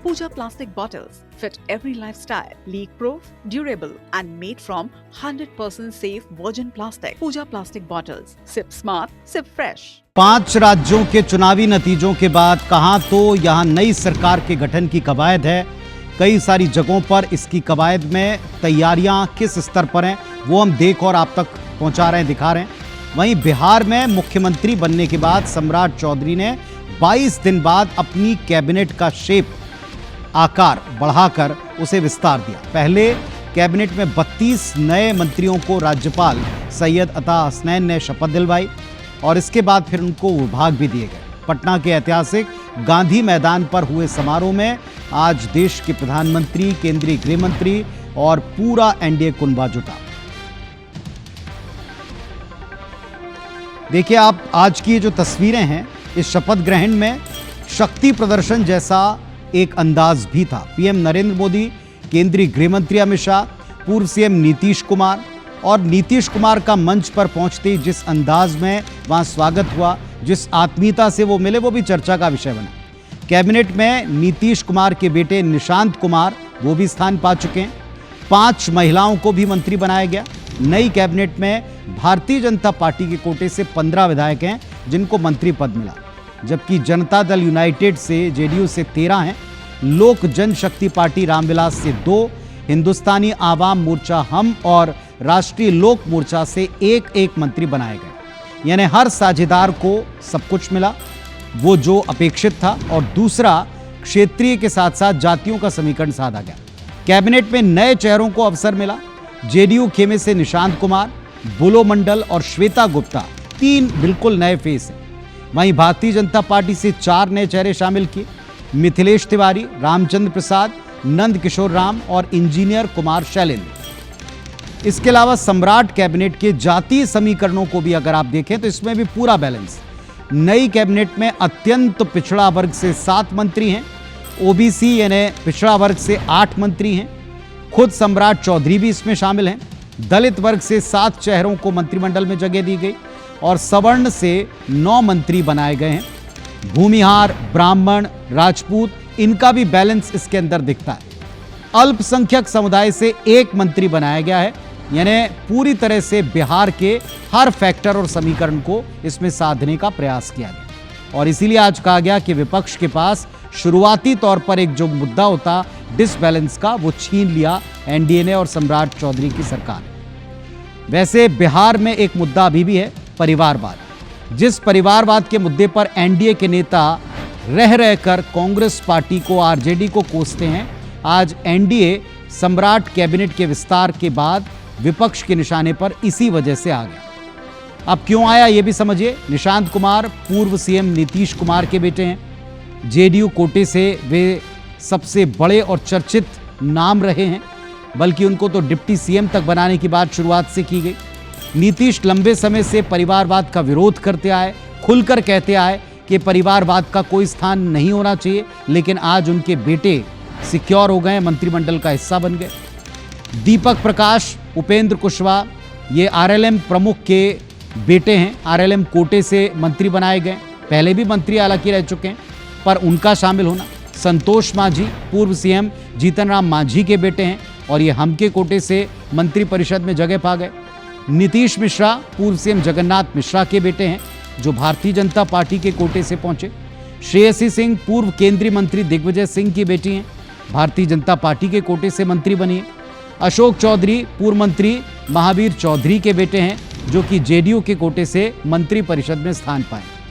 Pooja plastic bottles fit every lifestyle, leak-proof, durable and made from 100% safe virgin plastic. Pooja plastic bottles. Sip smart, sip fresh. 5 राज्यों के चुनावी नतीजों के बाद कहां तो यहां नई सरकार के गठन की कवायद है, कई सारी जगहों पर इसकी कवायद में तैयारियां किस स्तर पर हैं वो हम देख और आप तक पहुंचा रहे हैं, दिखा रहे हैं। वहीं बिहार में मुख्यमंत्री बनने के बाद सम्राट चौधरी ने 22 दिन बाद अपनी कैबिनेट का शेप, आकार बढ़ाकर उसे विस्तार दिया। पहले कैबिनेट में 32 नए मंत्रियों को राज्यपाल सैयद अता हसनैन ने शपथ दिलवाई और इसके बाद फिर उनको विभाग भी दिए गए। पटना के ऐतिहासिक गांधी मैदान पर हुए समारोह में आज देश के प्रधानमंत्री, केंद्रीय गृह मंत्री और पूरा एनडीए कुनबा जुटा। देखिए आप आज की ये जो तस्वीरें हैं, इस शपथ ग्रहण में शक्ति प्रदर्शन जैसा एक अंदाज भी था। पीएम नरेंद्र मोदी, केंद्रीय गृह मंत्री अमित शाह, पूर्व सीएम नीतीश कुमार और नीतीश कुमार का मंच पर पहुंचते ही जिस अंदाज में वहां स्वागत हुआ, जिस आत्मीयता से वो मिले, वो भी चर्चा का विषय बना। कैबिनेट में नीतीश कुमार के बेटे निशांत कुमार वो भी स्थान पा चुके हैं। 5 महिलाओं को भी मंत्री बनाया गया। नई कैबिनेट में भारतीय जनता पार्टी के कोटे से 15 विधायक हैं जिनको मंत्री पद मिला, जबकि जनता दल यूनाइटेड से, जेडीयू से 13 हैं, लोक जनशक्ति पार्टी रामविलास से 2, हिंदुस्तानी आवाम मोर्चा हम और राष्ट्रीय लोक मोर्चा से एक मंत्री बनाए गए। यानी हर साझेदार को सब कुछ मिला वो जो अपेक्षित था, और दूसरा क्षेत्रीय के साथ साथ जातियों का समीकरण साधा गया। कैबिनेट में नए चेहरों को अवसर मिला। जेडीयू खेमे से निशांत कुमार, बुलो मंडल और श्वेता गुप्ता 3 बिल्कुल नए फेस हैं। वहीं भारतीय जनता पार्टी से 4 नए चेहरे शामिल किए। मिथिलेश तिवारी, रामचंद्र प्रसाद, नंद किशोर राम और इंजीनियर कुमार शैलेंद्र। इसके अलावा सम्राट कैबिनेट के जातीय समीकरणों को भी अगर आप देखें तो इसमें भी पूरा बैलेंस। नई कैबिनेट में अत्यंत पिछड़ा वर्ग से 7 मंत्री हैं, ओबीसी यानी पिछड़ा वर्ग से 8 मंत्री हैं, खुद सम्राट चौधरी भी इसमें शामिल हैं। दलित वर्ग से 7 चेहरों को मंत्रिमंडल में जगह दी गई और सवर्ण से 9 मंत्री बनाए गए हैं। भूमिहार, ब्राह्मण, राजपूत, इनका भी बैलेंस इसके अंदर दिखता है। अल्पसंख्यक समुदाय से 1 मंत्री बनाया गया है, यानी पूरी तरह से बिहार के हर फैक्टर और समीकरण को इसमें साधने का प्रयास किया गया। और इसीलिए आज कहा गया कि विपक्ष के पास शुरुआती तौर पर एक जो मुद्दा होता डिसबैलेंस का, वो छीन लिया एनडीए ने और सम्राट चौधरी की सरकार। वैसे बिहार में एक मुद्दा अभी भी है, परिवारवाद। जिस परिवारवाद के मुद्दे पर एनडीए के नेता रह रहकर कांग्रेस पार्टी को, आरजेडी को कोसते हैं, आज एनडीए सम्राट कैबिनेट के विस्तार के बाद विपक्ष के निशाने पर इसी वजह से आ गया। अब क्यों आया ये भी समझिए। निशांत कुमार पूर्व सीएम नीतीश कुमार के बेटे हैं। जेडीयू कोटे से वे सबसे बड़े और चर्चित नाम रहे हैं, बल्कि उनको तो डिप्टी सीएम तक बनाने की बात शुरुआत से की गई। नीतीश लंबे समय से परिवारवाद का विरोध करते आए, खुलकर कहते आए कि परिवारवाद का कोई स्थान नहीं होना चाहिए, लेकिन आज उनके बेटे सिक्योर हो गए, मंत्रिमंडल का हिस्सा बन गए। दीपक प्रकाश, उपेंद्र कुशवाहा, ये आरएलएम प्रमुख के बेटे हैं। आरएलएम कोटे से मंत्री बनाए गए, पहले भी मंत्री हालांकि रह चुके हैं, पर उनका शामिल होना। संतोष मांझी पूर्व सीएम जीतन राम मांझी के बेटे हैं और ये हम के कोटे से मंत्री परिषद में जगह पा गए। नीतीश मिश्रा पूर्व सीएम जगन्नाथ मिश्रा के बेटे हैं जो भारतीय जनता पार्टी के कोटे से पहुंचे। श्रेयसी सिंह पूर्व केंद्रीय मंत्री दिग्विजय सिंह की बेटी हैं, भारतीय जनता पार्टी के कोटे से मंत्री बनी। अशोक चौधरी पूर्व मंत्री महावीर चौधरी के बेटे हैं जो कि जेडीयू के कोटे से मंत्री परिषद में स्थान पाए।